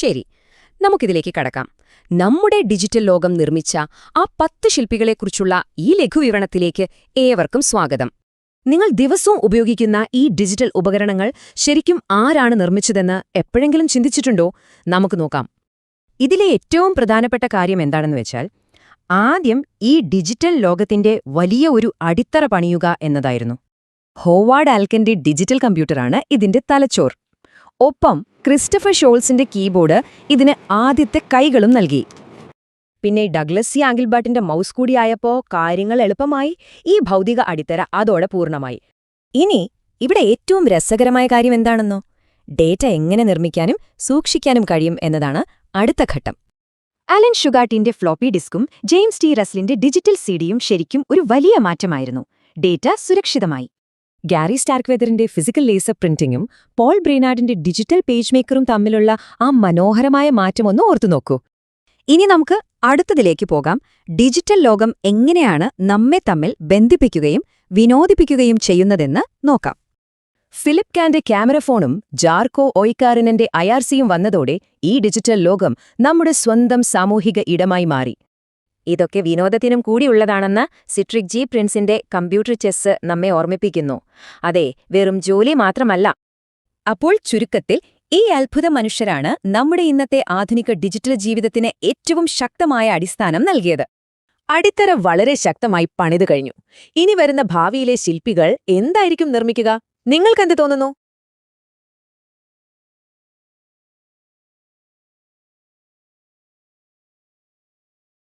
ശരി, നമുക്കിതിലേക്ക് കടക്കാം. നമ്മുടെ ഡിജിറ്റൽ ലോകം നിർമ്മിച്ച ആ 10 ശില്പികളെക്കുറിച്ചുള്ള ഈ ലഘുവിവരണത്തിലേക്ക് ഏവർക്കും സ്വാഗതം. നിങ്ങൾ ദിവസവും ഉപയോഗിക്കുന്ന ഈ ഡിജിറ്റൽ ഉപകരണങ്ങൾ ശരിക്കും ആരാണ് നിർമ്മിച്ചതെന്ന് എപ്പോഴെങ്കിലും ചിന്തിച്ചിട്ടുണ്ടോ? നമുക്ക് നോക്കാം. ഇതിലെ ഏറ്റവും പ്രധാനപ്പെട്ട കാര്യം എന്താണെന്ന് വെച്ചാൽ, ആദ്യം ഈ ഡിജിറ്റൽ ലോകത്തിന്റെ വലിയ ഒരു അടിത്തറ പണിയുക എന്നതായിരുന്നു. ഹോവാർഡ് ആൽക്കന്റെ ഡിജിറ്റൽ കമ്പ്യൂട്ടറാണ് ഇതിന്റെ തലച്ചോർ. ഒപ്പം ക്രിസ്റ്റഫർ ഷോൾസിന്റെ കീബോർഡ് ഇതിന് ആദ്യത്തെ കൈകളും നൽകി. പിന്നെ ഡഗ്ലസ് സി ആംഗിൾബർട്ടിന്റെ മൗസ് കൂടിയായപ്പോൾ കാര്യങ്ങൾ എളുപ്പമായി. ഈ ഭൗതിക അടിത്തറ അതോടെ പൂർണ്ണമായി. ഇനി ഇവിടെ ഏറ്റവും രസകരമായ കാര്യം എന്താണെന്നോ? ഡേറ്റ എങ്ങനെ നിർമ്മിക്കാനും സൂക്ഷിക്കാനും കഴിയും എന്നതാണ് അടുത്ത ഘട്ടം. അലൻ ഷുഗാർട്ടിന്റെ ഫ്ലോപ്പി ഡിസ്കും ജെയിംസ് ടി റസ്ലിന്റെ ഡിജിറ്റൽ സിഡിയും ശരിക്കും ഒരു വലിയ മാറ്റമായിരുന്നു. ഡേറ്റ സുരക്ഷിതമായി. ഗാരി സ്റ്റാർക്ക്വെതറിന്റെ ഫിസിക്കൽ ലേസർ പ്രിന്റിംഗും പോൾ ബ്രേനാർഡിന്റെ ഡിജിറ്റൽ പേജ് മേക്കറും തമ്മിലുള്ള ആ മനോഹരമായ മാറ്റമൊന്ന് ഓർത്തുനോക്കൂ. ഇനി നമുക്ക് അടുത്തതിലേക്ക് പോകാം. ഡിജിറ്റൽ ലോകം എങ്ങനെയാണ് നമ്മെ തമ്മിൽ ബന്ധിപ്പിക്കുകയും വിനോദിപ്പിക്കുകയും ചെയ്യുന്നതെന്ന് നോക്കാം. ഫിലിപ്പ് കാന്റെ ക്യാമറ ഫോണും ജാർക്കോ ഒയ്ക്കാറിനന്റെ IRCയും വന്നതോടെ ഈ ഡിജിറ്റൽ ലോകം നമ്മുടെ സ്വന്തം സാമൂഹിക ഇടമായി മാറി. ഇതൊക്കെ വിനോദത്തിനും കൂടിയുള്ളതാണെന്ന് സിട്രിക് ജി പ്രിൻസിന്റെ കമ്പ്യൂട്ടർ ചെസ് നമ്മെ ഓർമ്മിപ്പിക്കുന്നു. അതെ, വെറും ജോലി മാത്രമല്ല. അപ്പോൾ ചുരുക്കത്തിൽ ഈ അത്ഭുത മനുഷ്യരാണ് നമ്മുടെ ഇന്നത്തെ ആധുനിക ഡിജിറ്റൽ ജീവിതത്തിന് ഏറ്റവും ശക്തമായ അടിസ്ഥാനം നൽകിയത്. അടിത്തറ വളരെ ശക്തമായി പണിതു കഴിഞ്ഞു. ഇനി വരുന്ന ഭാവിയിലെ ശില്പികൾ എന്തായിരിക്കും നിർമ്മിക്കുക? നിങ്ങൾക്കെന്ത് തോന്നുന്നു?